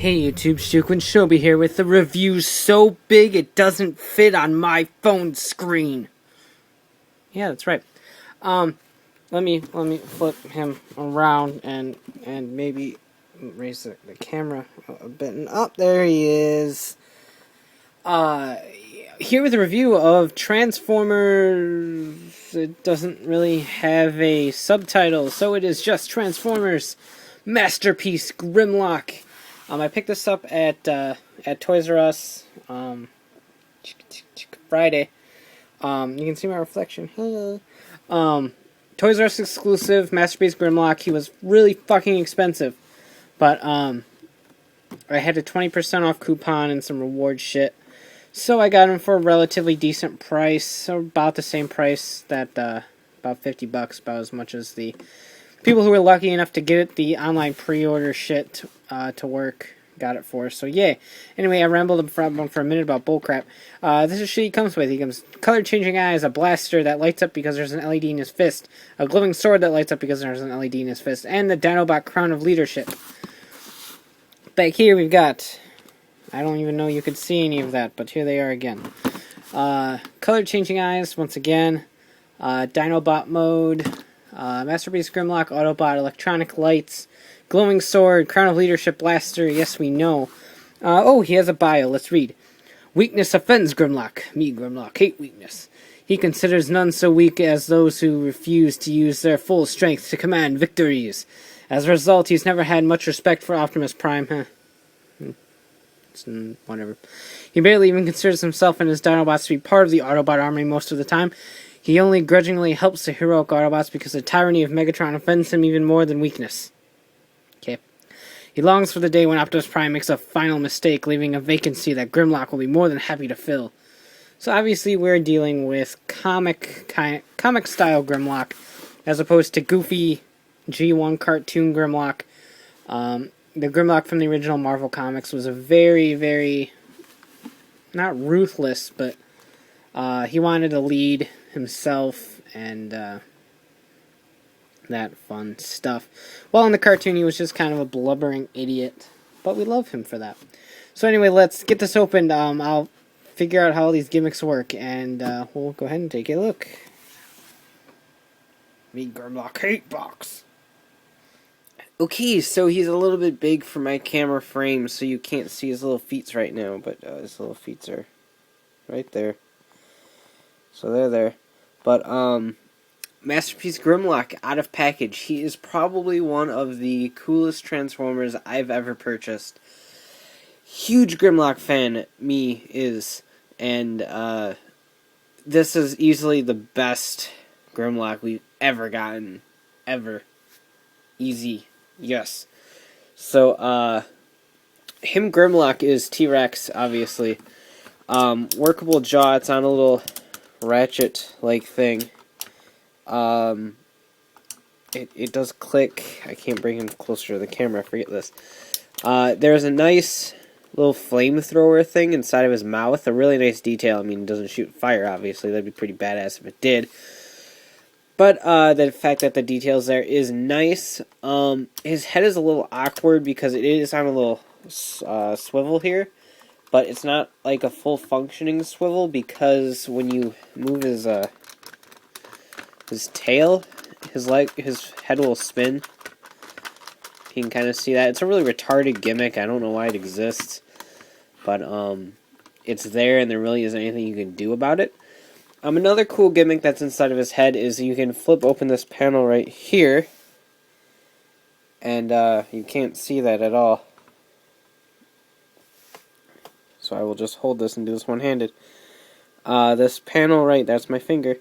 Hey YouTube, Stuquin Shobi here with the review so big it doesn't fit on my phone screen. Yeah, that's right. Let me flip him around and maybe raise the camera a bit. And up there he is. Here with a review of Transformers. It doesn't really have a subtitle, so it is just Transformers Masterpiece Grimlock. I picked this up at Toys R Us Friday. You can see my reflection. Hello. Toys R Us exclusive, Masterpiece Grimlock. He was really fucking expensive, but I had a 20% off coupon and some reward shit, so I got him for a relatively decent price. So about the same price that about $50, about as much as the people who were lucky enough to get it, the online pre-order shit to work, got it for. So yay. Anyway, I rambled for a minute about bullcrap. This is shit he comes with. He comes color-changing eyes, a blaster that lights up because there's an LED in his fist, a glowing sword that lights up because there's an LED in his fist, and the Dinobot crown of leadership. Back here we've got, I don't even know you could see any of that, but here they are again. Color-changing eyes, once again. Dinobot mode. Masterpiece Grimlock, Autobot, electronic lights, glowing sword, crown of leadership, blaster, yes we know. Oh, he has a bio, let's read. Weakness offends Grimlock. Me, Grimlock, hate weakness. He considers none so weak as those who refuse to use their full strength to command victories. As a result, he's never had much respect for Optimus Prime. Whatever. He barely even considers himself and his Dinobots to be part of the Autobot army most of the time. He only grudgingly helps the heroic Autobots because the tyranny of Megatron offends him even more than weakness. Okay. He longs for the day when Optimus Prime makes a final mistake, leaving a vacancy that Grimlock will be more than happy to fill. So obviously we're dealing with comic-style Grimlock, as opposed to goofy G1 cartoon Grimlock. The Grimlock from the original Marvel Comics was a very, very, not ruthless, but he wanted to lead himself and that fun stuff. Well, in the cartoon he was just kind of a blubbering idiot, but we love him for that. So anyway, let's get this opened. I'll figure out how all these gimmicks work, and we'll go ahead and take a look. Me, Grimlock, hate box. Okay, so he's a little bit big for my camera frame, so you can't see his little feet right now, but his little feet are right there. So they're there. But, Masterpiece Grimlock, out of package. He is probably one of the coolest Transformers I've ever purchased. Huge Grimlock fan, me, is. And, this is easily the best Grimlock we've ever gotten. Ever. Easy. Yes. So, him Grimlock is T-Rex, obviously. Workable jaw, it's on a little ratchet-like thing. It does click. I can't bring him closer to the camera, I forget this. There's a nice little flamethrower thing inside of his mouth, a really nice detail. I mean, it doesn't shoot fire, obviously, that'd be pretty badass if it did. But, the fact that the details there is nice. His head is a little awkward because it is on a little, swivel here. But it's not like a full functioning swivel because when you move his tail, his head will spin. You can kind of see that. It's a really retarded gimmick. I don't know why it exists. But, it's there and there really isn't anything you can do about it. Another cool gimmick that's inside of his head is you can flip open this panel right here. And, you can't see that at all. So I will just hold this and do this one-handed. This panel right, that's my finger.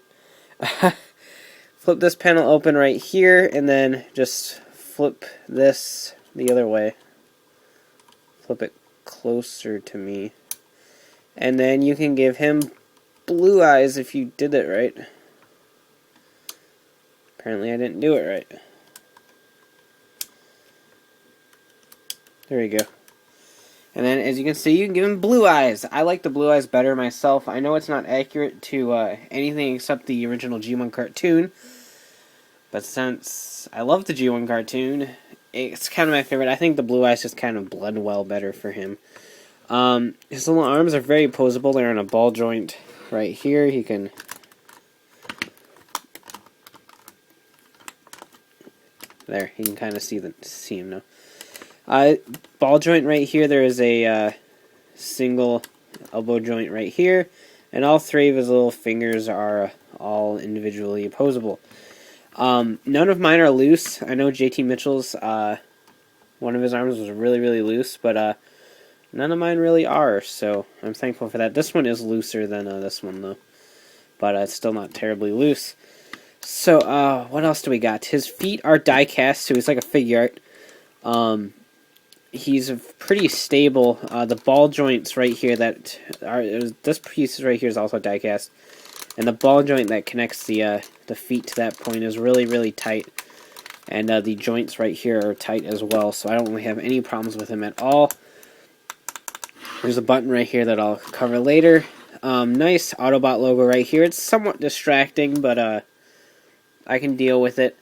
Flip this panel open right here, and then just flip this the other way. Flip it closer to me. And then you can give him blue eyes if you did it right. Apparently I didn't do it right. There we go. And then, as you can see, you can give him blue eyes. I like the blue eyes better myself. I know it's not accurate to anything except the original G1 cartoon. But since I love the G1 cartoon, it's kind of my favorite. I think the blue eyes just kind of blend well better for him. His little arms are very posable. They're on a ball joint right here. He can... There, you can kind of see him now. Ball joint right here. There is a single elbow joint right here, and all three of his little fingers are all individually opposable. None of mine are loose. I know JT Mitchell's one of his arms was really, really loose, but none of mine really are, so I'm thankful for that. This one is looser than this one, though, but it's still not terribly loose. So, what else do we got? His feet are die-cast, so he's like a figure art. He's pretty stable. The ball joints right here that are... This piece right here is also die-cast. And the ball joint that connects the feet to that point is really, really tight. And the joints right here are tight as well, so I don't really have any problems with him at all. There's a button right here that I'll cover later. Nice Autobot logo right here. It's somewhat distracting, but I can deal with it.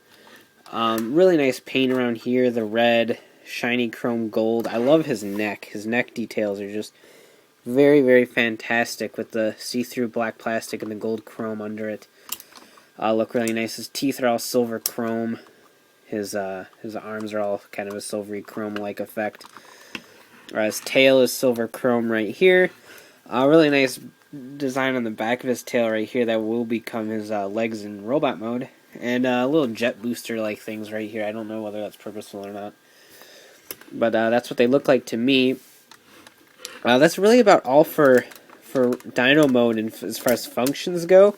Really nice paint around here. The red, shiny chrome gold. I love his neck. His neck details are just very, very fantastic with the see-through black plastic and the gold chrome under it. Look really nice. His teeth are all silver chrome. His arms are all kind of a silvery chrome-like effect. His tail is silver chrome right here. Really nice design on the back of his tail right here that will become his legs in robot mode. And little jet booster-like things right here. I don't know whether that's purposeful or not. But that's what they look like to me. That's really about all for Dino mode and as far as functions go.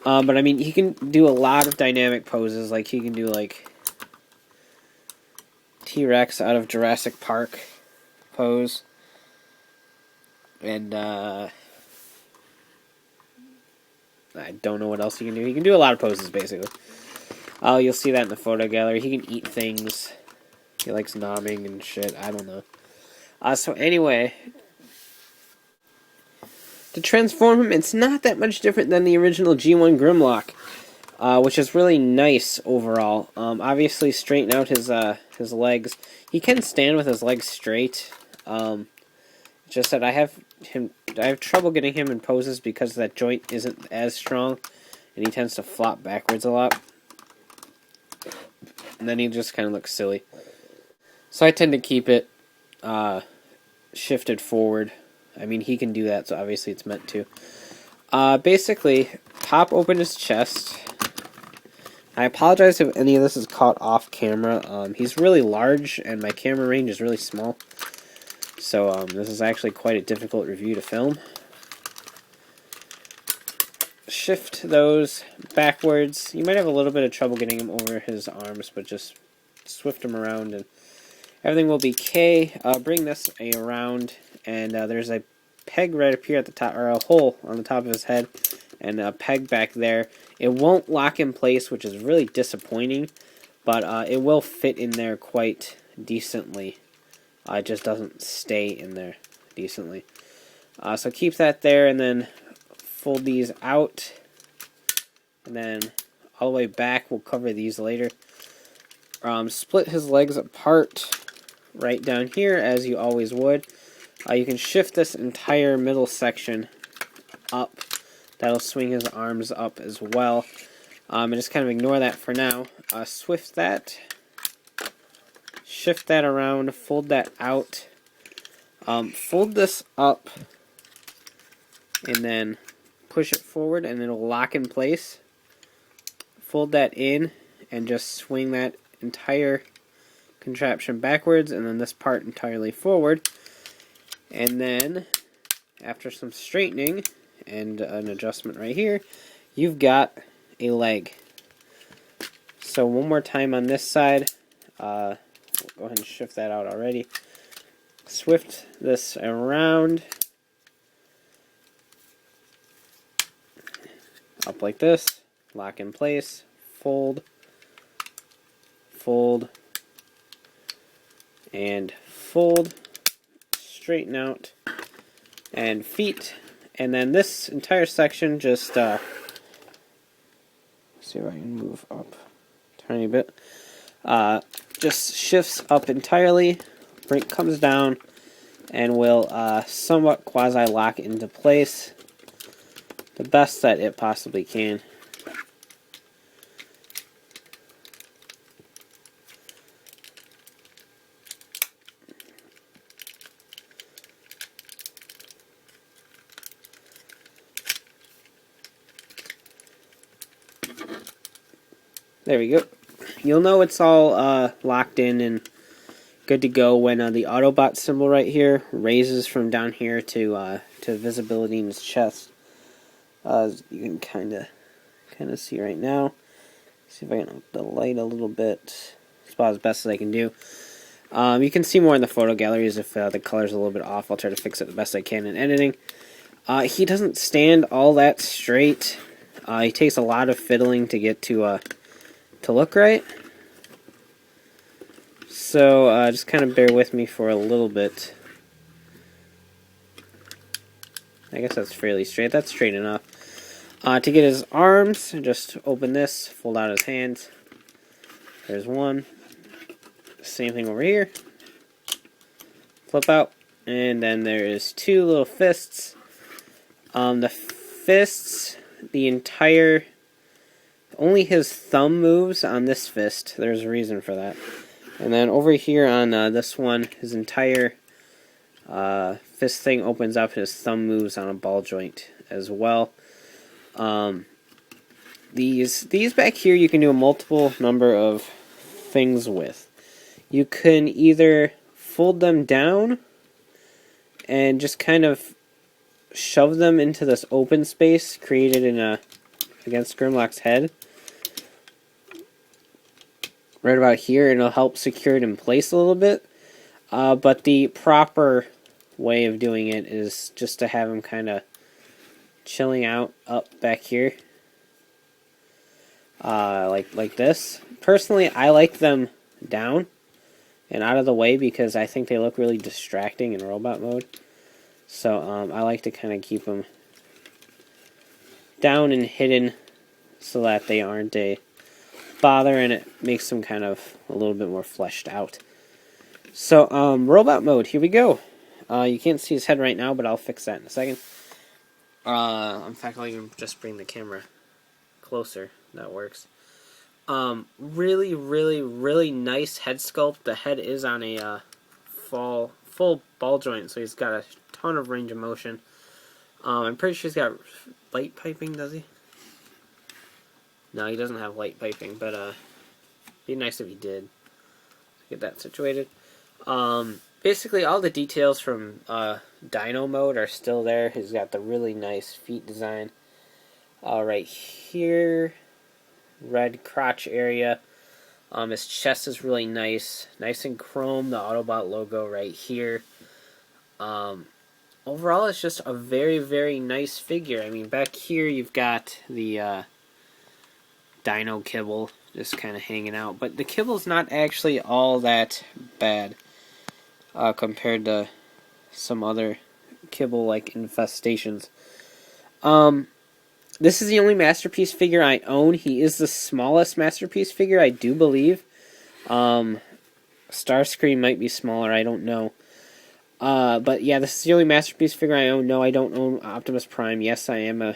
But I mean, he can do a lot of dynamic poses. Like he can do like T-Rex out of Jurassic Park pose, and I don't know what else he can do. He can do a lot of poses basically. You'll see that in the photo gallery. He can eat things. He likes nomming and shit. I don't know. So anyway, to transform him, it's not that much different than the original G1 Grimlock, which is really nice overall. Obviously, straighten out his legs. He can stand with his legs straight. Just that I have trouble getting him in poses because that joint isn't as strong, and he tends to flop backwards a lot. And then he just kind of looks silly. So I tend to keep it shifted forward. I mean, he can do that, so obviously it's meant to. Basically, pop open his chest. I apologize if any of this is caught off camera. He's really large, and my camera range is really small. So this is actually quite a difficult review to film. Shift those backwards. You might have a little bit of trouble getting him over his arms, but just swift him around, and everything will be K. Bring this around, and there's a peg right up here at the top, or a hole on the top of his head, and a peg back there. It won't lock in place, which is really disappointing, but it will fit in there quite decently. It just doesn't stay in there decently. So keep that there, and then fold these out, and then all the way back. We'll cover these later. Split his legs apart right down here, as you always would. You can shift this entire middle section up. That'll swing his arms up as well. And just kind of ignore that for now. Swift that. Shift that around. Fold that out. Fold this up. And then push it forward, and it'll lock in place. Fold that in, and just swing that entire contraption backwards, and then this part entirely forward. And then, after some straightening and an adjustment right here, you've got a leg. So one more time on this side. We'll go ahead and shift that out already. Swift this around. Up like this. Lock in place. Fold. Fold. And fold. Straighten out. And feet. And then this entire section just, see if I can move up a tiny bit. just shifts up entirely, brake comes down, and will somewhat quasi-lock into place the best that it possibly can. There we go. You'll know it's all locked in and good to go when the Autobot symbol right here raises from down here to visibility in his chest. As you can kind of see right now. See if I can up the light a little bit. It's about as best as I can do. You can see more in the photo galleries if the color's a little bit off. I'll try to fix it the best I can in editing. He doesn't stand all that straight. He takes a lot of fiddling to get to look right. So just kind of bear with me for a little bit. I guess that's fairly straight. That's straight enough. To get his arms, just open this, fold out his hands. There's one. Same thing over here. Flip out. And then there is two little fists. The fists, only his thumb moves on this fist. There's a reason for that. And then over here on this one, his entire fist thing opens up. His thumb moves on a ball joint as well. These back here you can do a multiple number of things with. You can either fold them down and just kind of shove them into this open space created against Grimlock's head. Right about here, and it'll help secure it in place a little bit. But the proper way of doing it is just to have him kind of chilling out up back here. Like this. Personally, I like them down and out of the way because I think they look really distracting in robot mode. So I like to kind of keep them down and hidden so that they aren't a bother, and it makes them kind of a little bit more fleshed out. So robot mode, here we go. You can't see his head right now, but I'll fix that in a second. In fact, I'll even just bring the camera closer. That works. Really, really, really nice head sculpt. The head is on a full ball joint, so he's got a ton of range of motion. I'm pretty sure he's got light piping, does he? No, he doesn't have light piping, but it'd be nice if he did. Get that situated. Basically, all the details from Dino mode are still there. He's got the really nice feet design. Right here, red crotch area. His chest is really nice and chrome. The Autobot logo right here. Overall, it's just a very, very nice figure. I mean, back here you've got the Dino kibble just kind of hanging out, but the kibble's not actually all that bad compared to some other kibble like infestations. This is the only Masterpiece figure I own. He is the smallest Masterpiece figure, I do believe. Starscream might be smaller, I don't know. But yeah, this is the only Masterpiece figure I own. No, I don't own Optimus Prime. Yes, I am a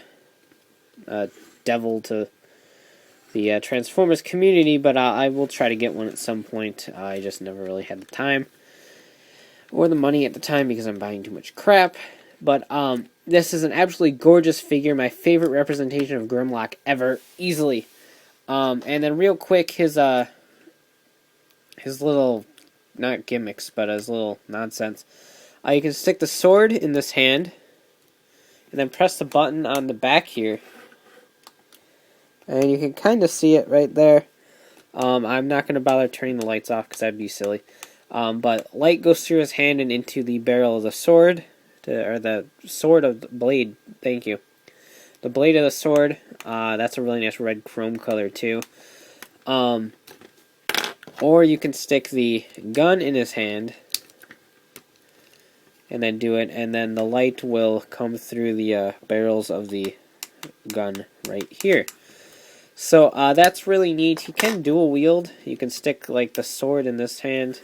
devil to the Transformers community, but I will try to get one at some point. I just never really had the time or the money at the time because I'm buying too much crap. But this is an absolutely gorgeous figure, my favorite representation of Grimlock ever, easily. And then real quick, his little, not gimmicks, but his little nonsense. You can stick the sword in this hand, and then press the button on the back here. And you can kind of see it right there. I'm not going to bother turning the lights off because that'd be silly. But light goes through his hand and into the barrel of the sword. Or the sword of the blade. Thank you. The blade of the sword. That's a really nice red chrome color too. Or you can stick the gun in his hand. And then do it. And then the light will come through the barrels of the gun right here. So that's really neat. He can dual wield. You can stick like the sword in this hand,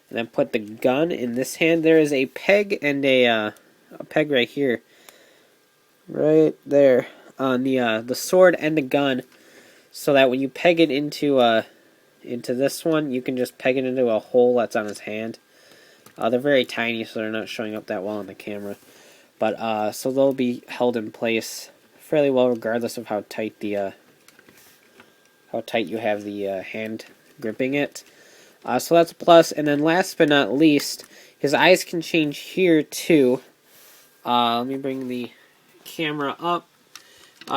and then put the gun in this hand. There is a peg and a peg right here, right there on the sword and the gun, so that when you peg it into this one, you can just peg it into a hole that's on his hand. They're very tiny, so they're not showing up that well on the camera. But so they'll be held in place fairly well, regardless of how tight you have the hand gripping it. So that's a plus. And then last but not least, his eyes can change here too. Let me bring the camera up.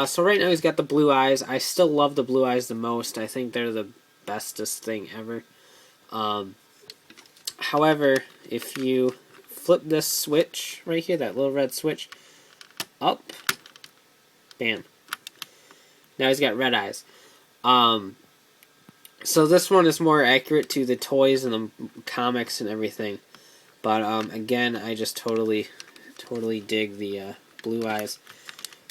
So right now he's got the blue eyes. I still love the blue eyes the most. I think they're the bestest thing ever. However, if you flip this switch right here, that little red switch, up, bam. Now he's got red eyes. So this one is more accurate to the toys and the comics and everything. But again, I just totally dig the blue eyes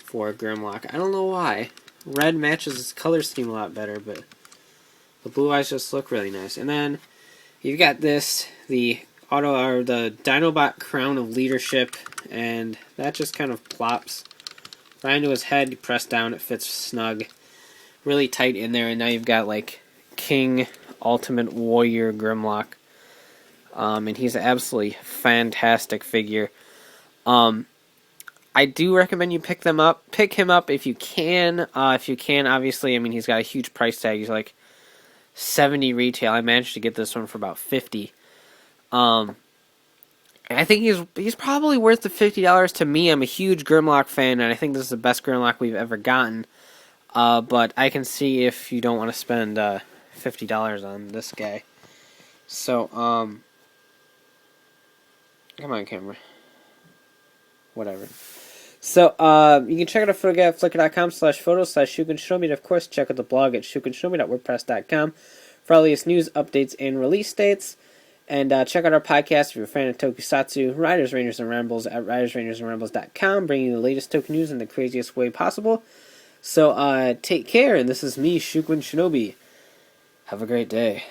for Grimlock. I don't know why. Red matches his color scheme a lot better, but the blue eyes just look really nice. And then you've got this, the Dinobot Crown of Leadership, and that just kind of plops right into his head. You press down, it fits snug, really tight in there, and now you've got like King Ultimate Warrior Grimlock, and he's an absolutely fantastic figure. I do recommend you pick him up if you can. Obviously, I mean, he's got a huge price tag. He's like $70 retail. I managed to get this one for about $50. And I think he's probably worth the $50 to me. I'm a huge Grimlock fan, and I think this is the best Grimlock we've ever gotten. But I can see if you don't want to spend $50 on this guy. So, come on, camera. Whatever. So, you can check out our photo guide at flickr.com/photos/shukenshinobi, and of course, check out the blog at shukenshinobi.wordpress.com for all the latest news, updates, and release dates. And check out our podcast if you're a fan of Tokusatsu, Riders, Rangers, and Rambles at ridersrangersandrambles.com, bringing you the latest Toku news in the craziest way possible. So, take care, and this is me, Shuken Shinobi. Have a great day.